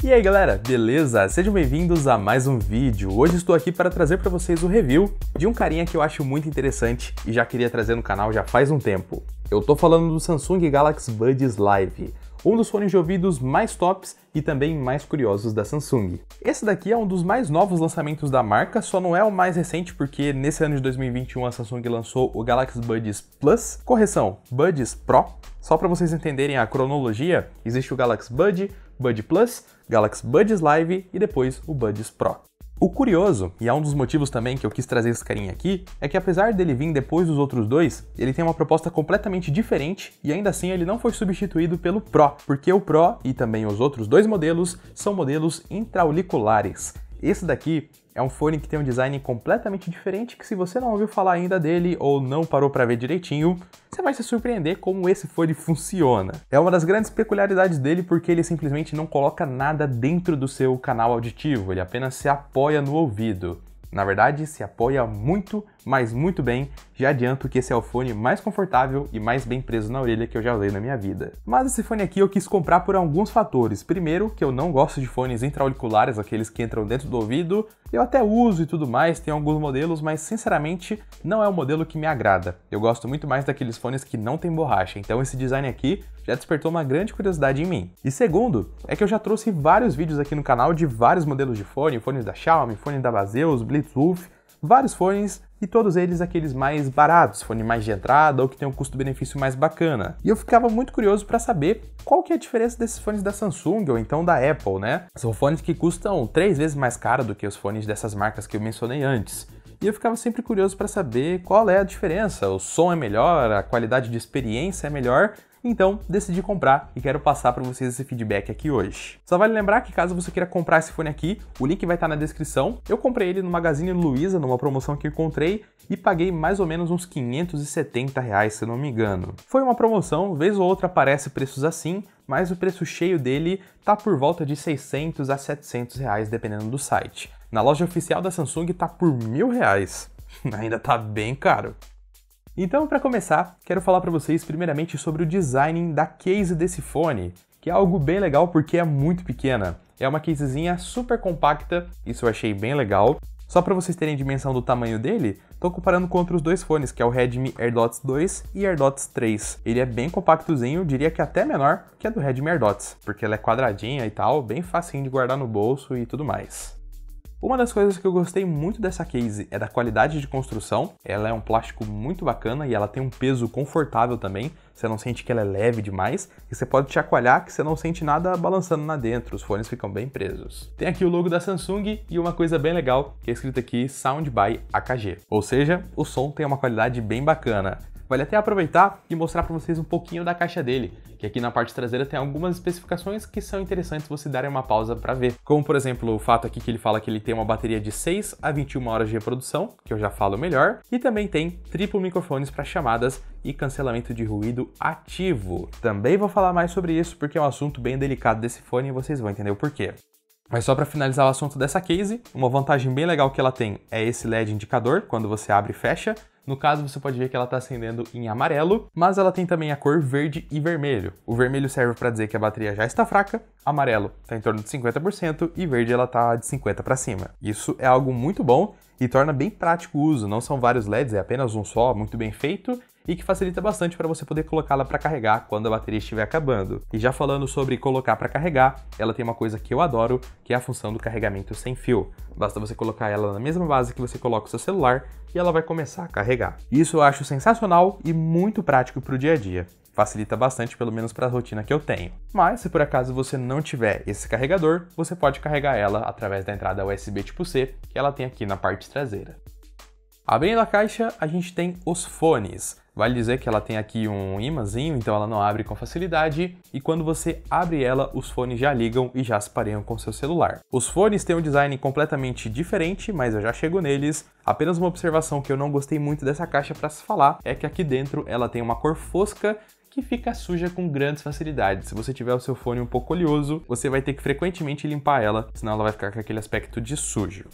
E aí galera, beleza? Sejam bem-vindos a mais um vídeo. Hoje estou aqui para trazer para vocês o review de um carinha que eu acho muito interessante e já queria trazer no canal já faz um tempo. Eu tô falando do Samsung Galaxy Buds Live, um dos fones de ouvidos mais tops e também mais curiosos da Samsung. Esse daqui é um dos mais novos lançamentos da marca, só não é o mais recente porque nesse ano de 2021 a Samsung lançou o Galaxy Buds Plus, correção, Buds Pro. Só para vocês entenderem a cronologia, existe o Galaxy Bud, Bud Plus, Galaxy Buds Live e depois o Buds Pro. O curioso, e é um dos motivos também que eu quis trazer esse carinha aqui, é que apesar dele vir depois dos outros dois, ele tem uma proposta completamente diferente e ainda assim ele não foi substituído pelo Pro, porque o Pro e também os outros dois modelos são modelos intra-auriculares. Esse daqui é um fone que tem um design completamente diferente que se você não ouviu falar ainda dele ou não parou para ver direitinho, você vai se surpreender como esse fone funciona. É uma das grandes peculiaridades dele porque ele simplesmente não coloca nada dentro do seu canal auditivo, ele apenas se apoia no ouvido. Na verdade, se apoia muito, mas muito bem. Já adianto que esse é o fone mais confortável e mais bem preso na orelha que eu já usei na minha vida. Mas esse fone aqui eu quis comprar por alguns fatores. Primeiro, que eu não gosto de fones intra-auriculares, aqueles que entram dentro do ouvido. Eu até uso e tudo mais, tem alguns modelos, mas sinceramente não é um modelo que me agrada. Eu gosto muito mais daqueles fones que não tem borracha, então esse design aqui já despertou uma grande curiosidade em mim. E segundo, é que eu já trouxe vários vídeos aqui no canal de vários modelos de fone, fones da Xiaomi, fone da Baseus, Bluetooth, vários fones e todos eles aqueles mais baratos, fone mais de entrada ou que tem um custo-benefício mais bacana. E eu ficava muito curioso para saber qual que é a diferença desses fones da Samsung ou então da Apple, né? São fones que custam 3 vezes mais caro do que os fones dessas marcas que eu mencionei antes. E eu ficava sempre curioso para saber qual é a diferença, o som é melhor, a qualidade de experiência é melhor. Então, decidi comprar e quero passar para vocês esse feedback aqui hoje. Só vale lembrar que caso você queira comprar esse fone aqui, o link vai estar na descrição. Eu comprei ele no Magazine Luiza, numa promoção que encontrei, e paguei mais ou menos uns R$570, se não me engano. Foi uma promoção, vez ou outra aparece preços assim, mas o preço cheio dele tá por volta de R$600 a R$700, dependendo do site. Na loja oficial da Samsung tá por R$1.000. Ainda tá bem caro. Então, para começar, quero falar para vocês primeiramente sobre o design da case desse fone, que é algo bem legal porque é muito pequena. É uma casezinha super compacta, isso eu achei bem legal. Só para vocês terem dimensão do tamanho dele, estou comparando com outros dois fones, que é o Redmi AirDots 2 e AirDots 3. Ele é bem compactozinho, diria que até menor que a do Redmi AirDots, porque ela é quadradinha e tal, bem facinho de guardar no bolso e tudo mais. Uma das coisas que eu gostei muito dessa case é da qualidade de construção. Ela é um plástico muito bacana e ela tem um peso confortável também. Você não sente que ela é leve demais e você pode chacoalhar que você não sente nada balançando lá dentro. Os fones ficam bem presos. Tem aqui o logo da Samsung e uma coisa bem legal que é escrito aqui Sound by AKG. Ou seja, o som tem uma qualidade bem bacana. Vale até aproveitar e mostrar para vocês um pouquinho da caixa dele, que aqui na parte traseira tem algumas especificações que são interessantes você darem uma pausa para ver. Como, por exemplo, o fato aqui que ele fala que ele tem uma bateria de 6 a 21 horas de reprodução, que eu já falo melhor, e também tem triplo microfones para chamadas e cancelamento de ruído ativo. Também vou falar mais sobre isso porque é um assunto bem delicado desse fone e vocês vão entender o porquê. Mas só para finalizar o assunto dessa case, uma vantagem bem legal que ela tem é esse LED indicador, quando você abre e fecha. No caso, você pode ver que ela está acendendo em amarelo, mas ela tem também a cor verde e vermelho. O vermelho serve para dizer que a bateria já está fraca, amarelo está em torno de 50% e verde ela está de 50% para cima. Isso é algo muito bom e torna bem prático o uso, não são vários LEDs, é apenas um só, muito bem feito, e que facilita bastante para você poder colocá-la para carregar quando a bateria estiver acabando. E já falando sobre colocar para carregar, ela tem uma coisa que eu adoro, que é a função do carregamento sem fio. Basta você colocar ela na mesma base que você coloca o seu celular e ela vai começar a carregar. Isso eu acho sensacional e muito prático para o dia a dia. Facilita bastante, pelo menos para a rotina que eu tenho. Mas se por acaso você não tiver esse carregador, você pode carregar ela através da entrada USB tipo C, que ela tem aqui na parte traseira. Abrindo a caixa, a gente tem os fones. Vale dizer que ela tem aqui um imãzinho, então ela não abre com facilidade, e quando você abre ela, os fones já ligam e já se pareiam com seu celular. Os fones têm um design completamente diferente, mas eu já chego neles. Apenas uma observação que eu não gostei muito dessa caixa para se falar é que aqui dentro ela tem uma cor fosca que fica suja com grandes facilidades. Se você tiver o seu fone um pouco oleoso, você vai ter que frequentemente limpar ela, senão ela vai ficar com aquele aspecto de sujo.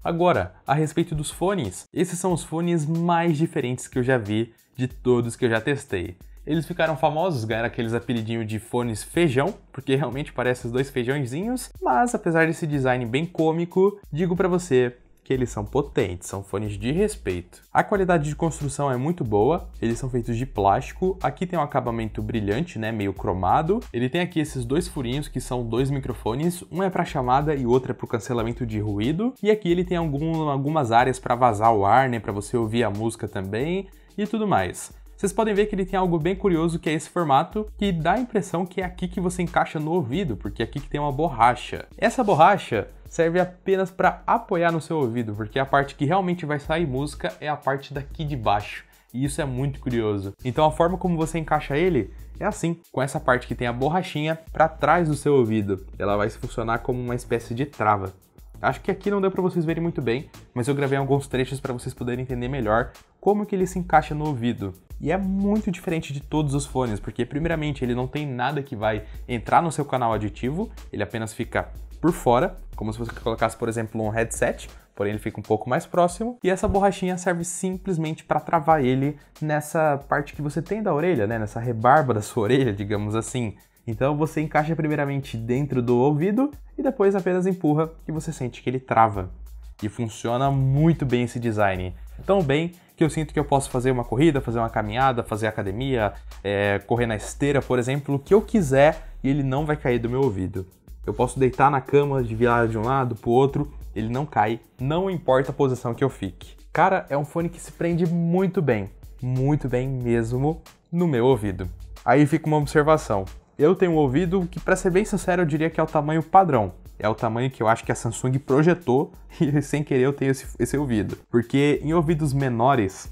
Agora, a respeito dos fones, esses são os fones mais diferentes que eu já vi de todos que eu já testei. Eles ficaram famosos, ganharam aqueles apelidinhos de fones feijão, porque realmente parecem os dois feijõezinhos, mas apesar desse design bem cômico, digo pra você que eles são potentes, são fones de respeito. A qualidade de construção é muito boa, eles são feitos de plástico, aqui tem um acabamento brilhante, né, meio cromado. Ele tem aqui esses dois furinhos que são dois microfones, um é para chamada e outro é para o cancelamento de ruído. E aqui ele tem algumas áreas para vazar o ar, né, para você ouvir a música também e tudo mais. Vocês podem ver que ele tem algo bem curioso, que é esse formato, que dá a impressão que é aqui que você encaixa no ouvido, porque é aqui que tem uma borracha. Essa borracha serve apenas para apoiar no seu ouvido, porque a parte que realmente vai sair música é a parte daqui de baixo. E isso é muito curioso. Então a forma como você encaixa ele é assim, com essa parte que tem a borrachinha para trás do seu ouvido. Ela vai funcionar como uma espécie de trava. Acho que aqui não deu para vocês verem muito bem, mas eu gravei alguns trechos para vocês poderem entender melhor como que ele se encaixa no ouvido. E é muito diferente de todos os fones, porque primeiramente ele não tem nada que vai entrar no seu canal aditivo, ele apenas fica por fora, como se você colocasse, por exemplo, um headset, porém ele fica um pouco mais próximo, e essa borrachinha serve simplesmente para travar ele nessa parte que você tem da orelha, né? Nessa rebarba da sua orelha, digamos assim. Então você encaixa primeiramente dentro do ouvido e depois apenas empurra e você sente que ele trava. E funciona muito bem esse design. Tão bem que eu sinto que eu posso fazer uma corrida, fazer uma caminhada, fazer academia, correr na esteira, por exemplo, o que eu quiser e ele não vai cair do meu ouvido. Eu posso deitar na cama, de virar de um lado pro outro, ele não cai, não importa a posição que eu fique. Cara, é um fone que se prende muito bem mesmo no meu ouvido. Aí fica uma observação. Eu tenho um ouvido que, pra ser bem sincero, eu diria que é o tamanho padrão. É o tamanho que eu acho que a Samsung projetou e sem querer eu tenho esse ouvido. Porque em ouvidos menores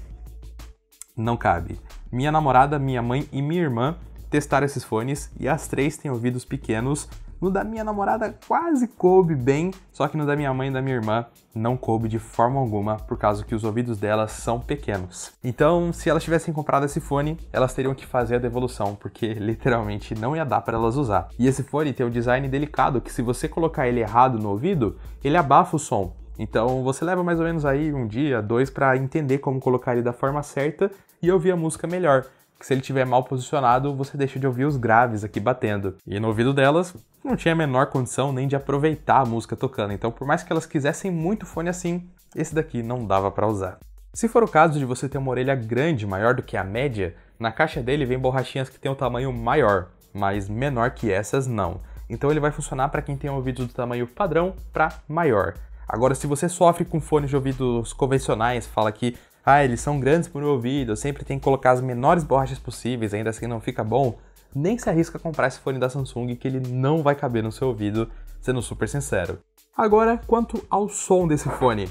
não cabe. Minha namorada, minha mãe e minha irmã testaram esses fones e as três têm ouvidos pequenos. No da minha namorada quase coube bem, só que no da minha mãe e da minha irmã não coube de forma alguma, por causa que os ouvidos delas são pequenos. Então, se elas tivessem comprado esse fone, elas teriam que fazer a devolução, porque literalmente não ia dar para elas usar. E esse fone tem um design delicado, que se você colocar ele errado no ouvido, ele abafa o som. Então você leva mais ou menos aí um dia, dois, para entender como colocar ele da forma certa e ouvir a música melhor. Que se ele estiver mal posicionado, você deixa de ouvir os graves aqui batendo. E no ouvido delas, não tinha a menor condição nem de aproveitar a música tocando. Então, por mais que elas quisessem muito fone assim, esse daqui não dava para usar. Se for o caso de você ter uma orelha grande, maior do que a média, na caixa dele vem borrachinhas que tem um tamanho maior, mas menor que essas não. Então ele vai funcionar para quem tem ouvidos do tamanho padrão para maior. Agora, se você sofre com fones de ouvidos convencionais, fala que eles são grandes para o meu ouvido, eu sempre tenho que colocar as menores borrachas possíveis, ainda assim não fica bom, nem se arrisca a comprar esse fone da Samsung, que ele não vai caber no seu ouvido, sendo super sincero. Agora, quanto ao som desse fone.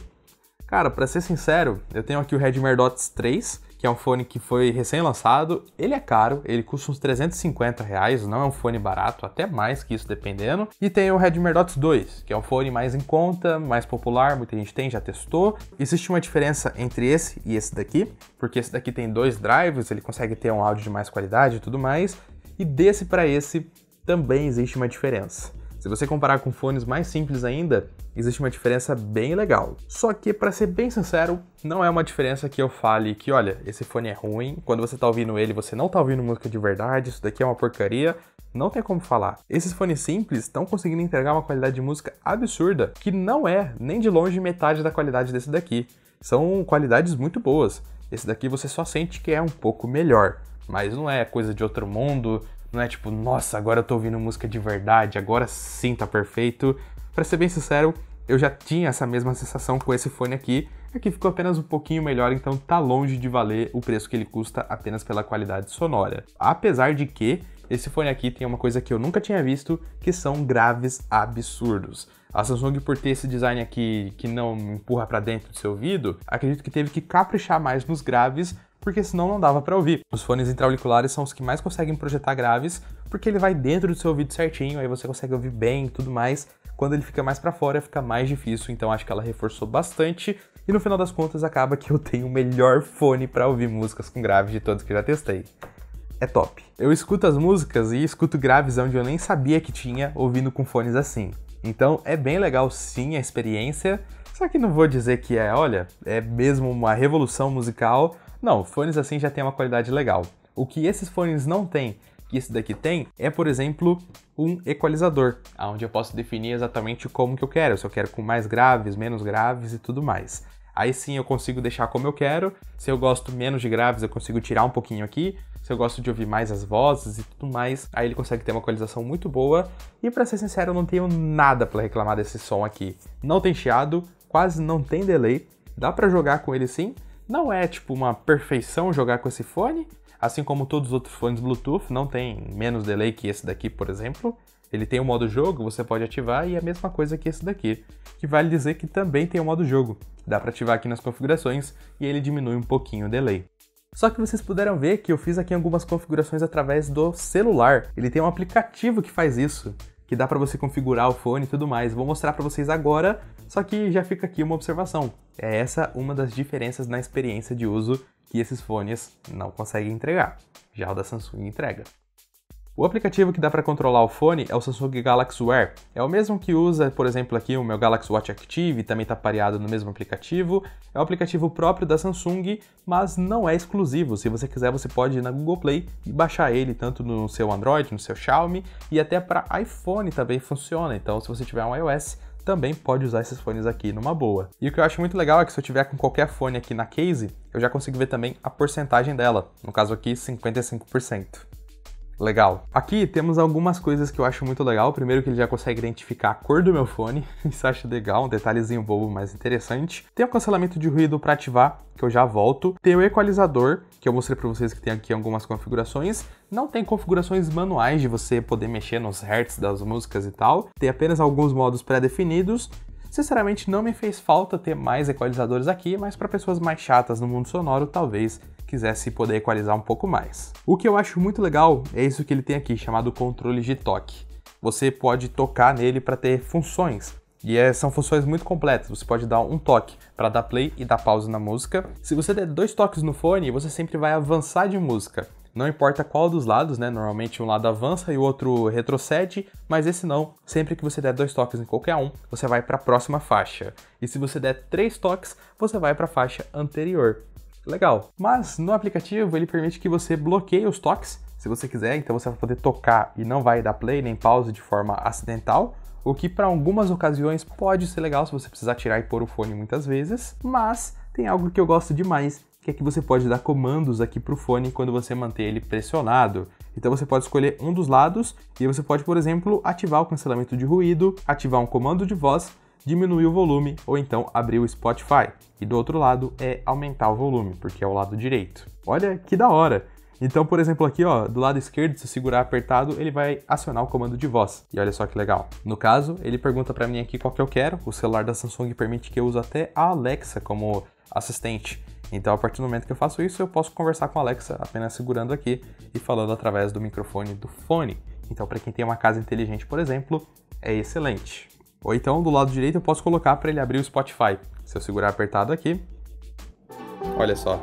Cara, pra ser sincero, eu tenho aqui o Redmi AirDots 3, que é um fone que foi recém-lançado. Ele é caro, ele custa uns R$350, não é um fone barato, até mais que isso dependendo. E tem o Redmi AirDots 2, que é um fone mais em conta, mais popular, muita gente tem, já testou. Existe uma diferença entre esse e esse daqui, porque esse daqui tem 2 drives, ele consegue ter um áudio de mais qualidade e tudo mais. E desse para esse também existe uma diferença. Se você comparar com fones mais simples ainda, existe uma diferença bem legal. Só que, para ser bem sincero, não é uma diferença que eu fale que, olha, esse fone é ruim, quando você tá ouvindo ele, você não tá ouvindo música de verdade, isso daqui é uma porcaria. Não tem como falar. Esses fones simples estão conseguindo entregar uma qualidade de música absurda, que não é nem de longe metade da qualidade desse daqui. São qualidades muito boas. Esse daqui você só sente que é um pouco melhor, mas não é coisa de outro mundo. Não é tipo, nossa, agora eu tô ouvindo música de verdade, agora sim tá perfeito. Pra ser bem sincero, eu já tinha essa mesma sensação com esse fone aqui. Aqui ficou apenas um pouquinho melhor, então tá longe de valer o preço que ele custa apenas pela qualidade sonora. Apesar de que esse fone aqui tem uma coisa que eu nunca tinha visto, que são graves absurdos. A Samsung, por ter esse design aqui que não empurra pra dentro do seu ouvido, acredito que teve que caprichar mais nos graves, porque senão não dava para ouvir. Os fones intra-auriculares são os que mais conseguem projetar graves, porque ele vai dentro do seu ouvido certinho, aí você consegue ouvir bem e tudo mais. Quando ele fica mais para fora, fica mais difícil, então acho que ela reforçou bastante, e no final das contas acaba que eu tenho o melhor fone para ouvir músicas com graves de todos que eu já testei. É top. Eu escuto as músicas e escuto graves onde eu nem sabia que tinha, ouvindo com fones assim. Então é bem legal sim a experiência, só que não vou dizer que é mesmo uma revolução musical. Não, fones assim já tem uma qualidade legal. O que esses fones não têm, que esse daqui tem, é, por exemplo, um equalizador, onde eu posso definir exatamente como que eu quero, se eu quero com mais graves, menos graves e tudo mais. Aí sim eu consigo deixar como eu quero, se eu gosto menos de graves eu consigo tirar um pouquinho aqui, se eu gosto de ouvir mais as vozes e tudo mais, aí ele consegue ter uma equalização muito boa, e pra ser sincero eu não tenho nada pra reclamar desse som aqui. Não tem chiado, quase não tem delay, dá pra jogar com ele sim, não é tipo uma perfeição jogar com esse fone, assim como todos os outros fones Bluetooth, não tem menos delay que esse daqui, por exemplo. Ele tem o modo jogo, você pode ativar, e é a mesma coisa que esse daqui, que vale dizer que também tem o modo jogo. Dá para ativar aqui nas configurações e ele diminui um pouquinho o delay. Só que vocês puderam ver que eu fiz aqui algumas configurações através do celular. Ele tem um aplicativo que faz isso, que dá para você configurar o fone e tudo mais. Vou mostrar para vocês agora, só que já fica aqui uma observação. É essa uma das diferenças na experiência de uso que esses fones não conseguem entregar. Já o da Samsung entrega. O aplicativo que dá para controlar o fone é o Samsung Galaxy Wear. É o mesmo que usa, por exemplo, aqui o meu Galaxy Watch Active, também está pareado no mesmo aplicativo. É o aplicativo próprio da Samsung, mas não é exclusivo. Se você quiser, você pode ir na Google Play e baixar ele tanto no seu Android, no seu Xiaomi, e até para iPhone também funciona. Então, se você tiver um iOS, também pode usar esses fones aqui numa boa. E o que eu acho muito legal é que se eu tiver com qualquer fone aqui na case, eu já consigo ver também a porcentagem dela. No caso aqui, 55%. Legal. Aqui temos algumas coisas que eu acho muito legal. Primeiro que ele já consegue identificar a cor do meu fone. Isso eu acho legal, um detalhezinho bobo, mas interessante. Tem o cancelamento de ruído para ativar, que eu já volto. Tem o equalizador, que eu mostrei para vocês que tem aqui algumas configurações. Não tem configurações manuais de você poder mexer nos hertz das músicas e tal. Tem apenas alguns modos pré-definidos. Sinceramente, não me fez falta ter mais equalizadores aqui, mas para pessoas mais chatas no mundo sonoro, talvez quisesse poder equalizar um pouco mais. O que eu acho muito legal é isso que ele tem aqui, chamado controle de toque. Você pode tocar nele para ter funções, e são funções muito completas. Você pode dar um toque para dar play e dar pause na música. Se você der 2 toques no fone, você sempre vai avançar de música. Não importa qual dos lados, né? Normalmente um lado avança e o outro retrocede, mas esse não. Sempre que você der 2 toques em qualquer um, você vai para a próxima faixa. E se você der 3 toques, você vai para a faixa anterior. Legal. Mas no aplicativo ele permite que você bloqueie os toques, se você quiser, então você vai poder tocar e não vai dar play nem pause de forma acidental, o que para algumas ocasiões pode ser legal se você precisar tirar e pôr o fone muitas vezes, mas tem algo que eu gosto demais, que é que você pode dar comandos aqui para o fone quando você manter ele pressionado. Então você pode escolher um dos lados e você pode, por exemplo, ativar o cancelamento de ruído, ativar um comando de voz, diminuir o volume ou então abrir o Spotify. E do outro lado é aumentar o volume, porque é o lado direito. Olha que da hora! Então, por exemplo, aqui ó, do lado esquerdo, se eu segurar apertado, ele vai acionar o comando de voz. E olha só que legal. No caso, ele pergunta para mim aqui qual que eu quero. O celular da Samsung permite que eu use até a Alexa como assistente. Então, a partir do momento que eu faço isso, eu posso conversar com a Alexa apenas segurando aqui e falando através do microfone do fone. Então, para quem tem uma casa inteligente, por exemplo, é excelente. Ou então, do lado direito, eu posso colocar para ele abrir o Spotify. Se eu segurar apertado aqui, olha só.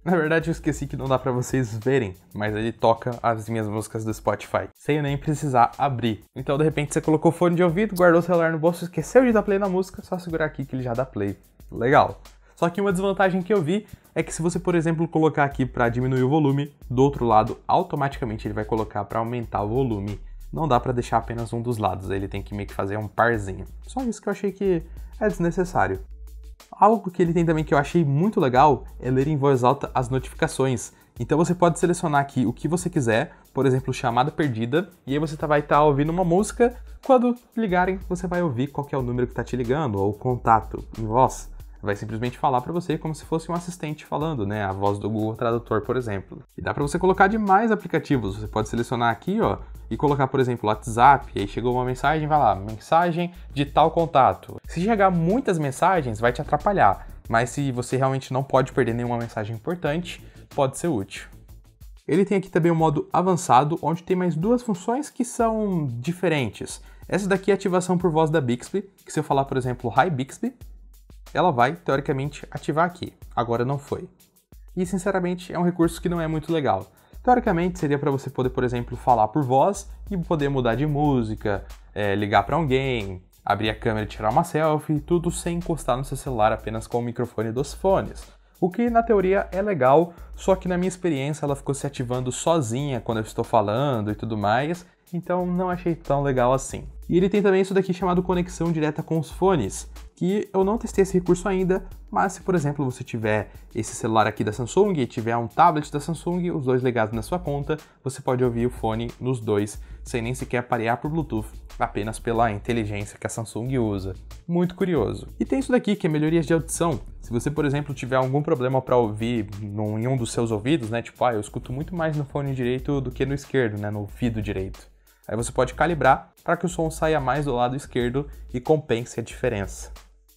Na verdade, eu esqueci que não dá para vocês verem, mas ele toca as minhas músicas do Spotify, sem eu nem precisar abrir. Então, de repente, você colocou o fone de ouvido, guardou o celular no bolso, esqueceu de dar play na música, só segurar aqui que ele já dá play. Legal. Só que uma desvantagem que eu vi é que se você, por exemplo, colocar aqui para diminuir o volume, do outro lado, automaticamente ele vai colocar para aumentar o volume. Não dá para deixar apenas um dos lados, ele tem que meio que fazer um parzinho. Só isso que eu achei que é desnecessário. Algo que ele tem também que eu achei muito legal é ler em voz alta as notificações. Então você pode selecionar aqui o que você quiser, por exemplo, chamada perdida, e aí você vai estar ouvindo uma música, quando ligarem você vai ouvir qual que é o número que está te ligando, ou o contato em voz. Vai simplesmente falar para você como se fosse um assistente falando, né? A voz do Google Tradutor, por exemplo. E dá para você colocar demais aplicativos. Você pode selecionar aqui, ó, e colocar, por exemplo, WhatsApp. E aí chegou uma mensagem, vai lá, mensagem de tal contato. Se chegar muitas mensagens, vai te atrapalhar. Mas se você realmente não pode perder nenhuma mensagem importante, pode ser útil. Ele tem aqui também o modo avançado, onde tem mais 2 funções que são diferentes. Essa daqui é a ativação por voz da Bixby, que se eu falar, por exemplo, Hi Bixby, ela vai, teoricamente, ativar aqui. Agora não foi. E, sinceramente, é um recurso que não é muito legal. Teoricamente, seria para você poder, por exemplo, falar por voz e poder mudar de música, ligar para alguém, abrir a câmera e tirar uma selfie, tudo sem encostar no seu celular, apenas com o microfone dos fones. o que na teoria é legal, só que na minha experiência ela ficou se ativando sozinha quando eu estou falando e tudo mais, então não achei tão legal assim. E ele tem também isso daqui chamado conexão direta com os fones, que eu não testei esse recurso ainda, mas se, por exemplo, você tiver esse celular aqui da Samsung e tiver um tablet da Samsung, os dois ligados na sua conta, você pode ouvir o fone nos dois, sem nem sequer parear por Bluetooth, apenas pela inteligência que a Samsung usa. Muito curioso. E tem isso daqui, que é melhorias de audição. Se você, por exemplo, tiver algum problema para ouvir em um dos seus ouvidos, né, tipo, eu escuto muito mais no fone direito do que no esquerdo, né, no ouvido direito. Aí você pode calibrar para que o som saia mais do lado esquerdo e compense a diferença.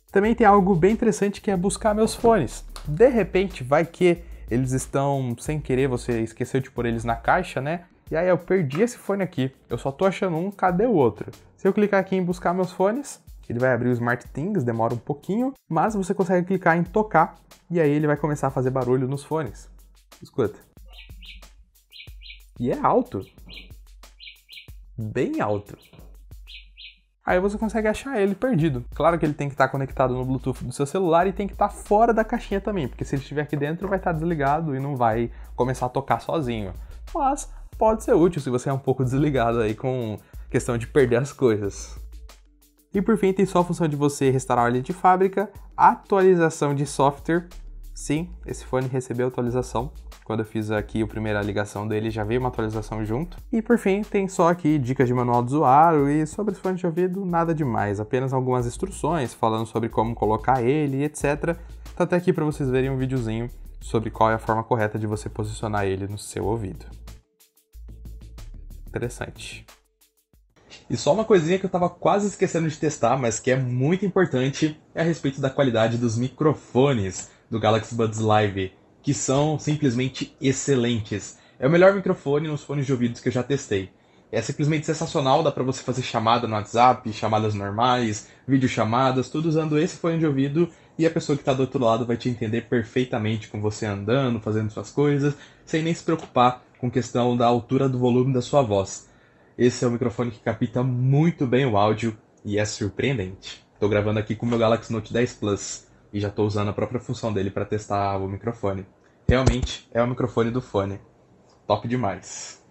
Também tem algo bem interessante que é buscar meus fones. De repente, vai que eles estão sem querer, você esqueceu de pôr eles na caixa, né? E aí eu perdi esse fone aqui, eu só tô achando um, cadê o outro? Se eu clicar aqui em buscar meus fones, ele vai abrir o SmartThings, demora um pouquinho, mas você consegue clicar em tocar e aí ele vai começar a fazer barulho nos fones. Escuta. E é alto. Bem alto. Aí você consegue achar ele perdido. Claro que ele tem que estar conectado no Bluetooth do seu celular e tem que estar fora da caixinha também, porque se ele estiver aqui dentro vai estar desligado e não vai começar a tocar sozinho. Mas pode ser útil se você é um pouco desligado aí com questão de perder as coisas. E por fim tem só a função de você restaurar ele de fábrica, atualização de software. Sim, esse fone recebeu atualização. Quando eu fiz aqui a primeira ligação dele, já veio uma atualização junto. E por fim, tem só aqui dicas de manual do usuário e sobre os fones de ouvido, nada demais. Apenas algumas instruções falando sobre como colocar ele, etc. Tá até aqui para vocês verem um videozinho sobre qual é a forma correta de você posicionar ele no seu ouvido. Interessante. E só uma coisinha que eu tava quase esquecendo de testar, mas que é muito importante, é a respeito da qualidade dos microfones do Galaxy Buds Live, que são simplesmente excelentes. É o melhor microfone nos fones de ouvidos que eu já testei. É simplesmente sensacional, dá pra você fazer chamada no WhatsApp, chamadas normais, videochamadas, tudo usando esse fone de ouvido e a pessoa que está do outro lado vai te entender perfeitamente com você andando, fazendo suas coisas, sem nem se preocupar com questão da altura do volume da sua voz. Esse é um microfone que capta muito bem o áudio e é surpreendente. Estou gravando aqui com o meu Galaxy Note 10 Plus e já estou usando a própria função dele para testar o microfone. Realmente é o microfone do fone. Top demais.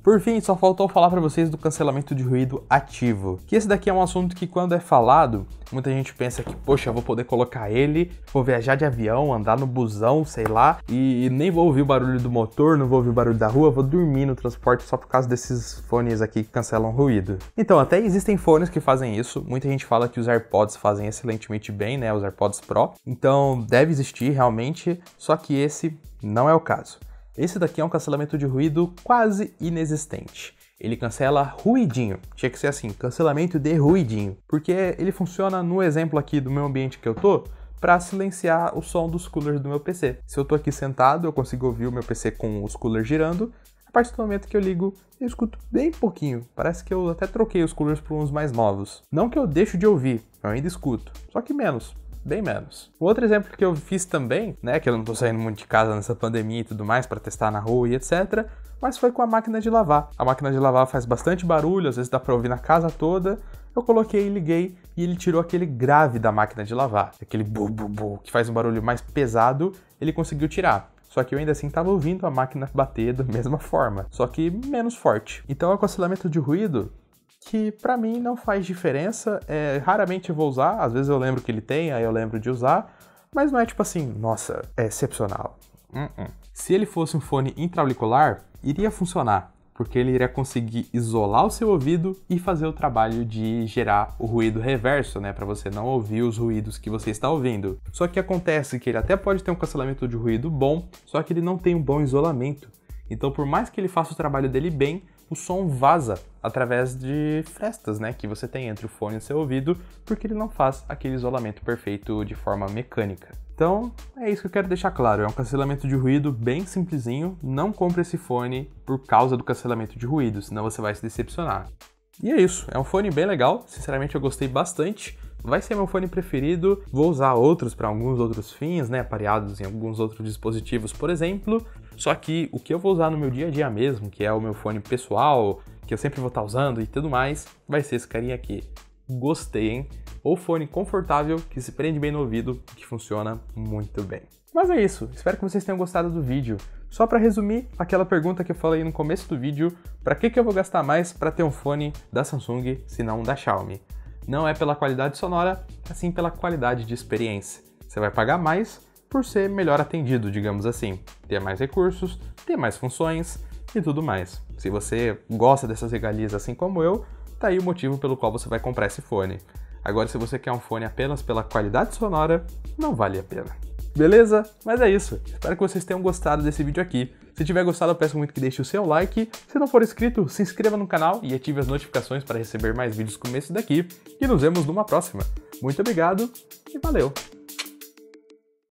Por fim, só faltou falar para vocês do cancelamento de ruído ativo. Que esse daqui é um assunto que quando é falado, muita gente pensa que, poxa, eu vou poder colocar ele, vou viajar de avião, andar no busão, sei lá, e nem vou ouvir o barulho do motor, não vou ouvir o barulho da rua, vou dormir no transporte só por causa desses fones aqui que cancelam ruído. Então, até existem fones que fazem isso. Muita gente fala que os AirPods fazem excelentemente bem, né, os AirPods Pro. Então, deve existir realmente, só que esse não é o caso. Esse daqui é um cancelamento de ruído quase inexistente. Ele cancela ruidinho. Tinha que ser assim, cancelamento de ruidinho. Porque ele funciona no exemplo aqui do meu ambiente que eu tô, para silenciar o som dos coolers do meu PC. Se eu tô aqui sentado, eu consigo ouvir o meu PC com os coolers girando. A partir do momento que eu ligo, eu escuto bem pouquinho. Parece que eu até troquei os coolers por uns mais novos. Não que eu deixo de ouvir, eu ainda escuto. Só que menos. Bem menos. Um outro exemplo que eu fiz também, né, que eu não tô saindo muito de casa nessa pandemia e tudo mais para testar na rua e etc, mas foi com a máquina de lavar. A máquina de lavar faz bastante barulho, às vezes dá para ouvir na casa toda. Eu coloquei e liguei e ele tirou aquele grave da máquina de lavar, aquele bu bu bu que faz um barulho mais pesado, ele conseguiu tirar. Só que eu ainda assim estava ouvindo a máquina bater da mesma forma, só que menos forte. Então é um cancelamento de ruído que pra mim não faz diferença, raramente eu vou usar, às vezes eu lembro que ele tem, aí eu lembro de usar, mas não é tipo assim, nossa, é excepcional. Se ele fosse um fone intra-auricular, iria funcionar, porque ele iria conseguir isolar o seu ouvido e fazer o trabalho de gerar o ruído reverso, né, para você não ouvir os ruídos que você está ouvindo. Só que acontece que ele até pode ter um cancelamento de ruído bom, só que ele não tem um bom isolamento. Então, por mais que ele faça o trabalho dele bem, o som vaza através de frestas, né, que você tem entre o fone e o seu ouvido, porque ele não faz aquele isolamento perfeito de forma mecânica. Então, é isso que eu quero deixar claro, é um cancelamento de ruído bem simplesinho, não compre esse fone por causa do cancelamento de ruído, senão você vai se decepcionar. E é isso, é um fone bem legal, sinceramente eu gostei bastante, vai ser meu fone preferido, vou usar outros para alguns outros fins, né, pareados em alguns outros dispositivos, por exemplo, só que o que eu vou usar no meu dia a dia mesmo, que é o meu fone pessoal, que eu sempre vou estar usando e tudo mais, vai ser esse carinha aqui. Gostei, hein? ou fone confortável que se prende bem no ouvido e que funciona muito bem. Mas é isso, espero que vocês tenham gostado do vídeo. Só para resumir, aquela pergunta que eu falei no começo do vídeo, para que eu vou gastar mais para ter um fone da Samsung se não da Xiaomi? Não é pela qualidade sonora, assim pela qualidade de experiência. Você vai pagar mais por ser melhor atendido, digamos assim, ter mais recursos, ter mais funções e tudo mais. Se você gosta dessas regalias assim como eu, tá aí o motivo pelo qual você vai comprar esse fone. Agora, se você quer um fone apenas pela qualidade sonora, não vale a pena. Beleza? Mas é isso. Espero que vocês tenham gostado desse vídeo aqui. Se tiver gostado, eu peço muito que deixe o seu like. Se não for inscrito, se inscreva no canal e ative as notificações para receber mais vídeos como esse daqui. E nos vemos numa próxima. Muito obrigado e valeu!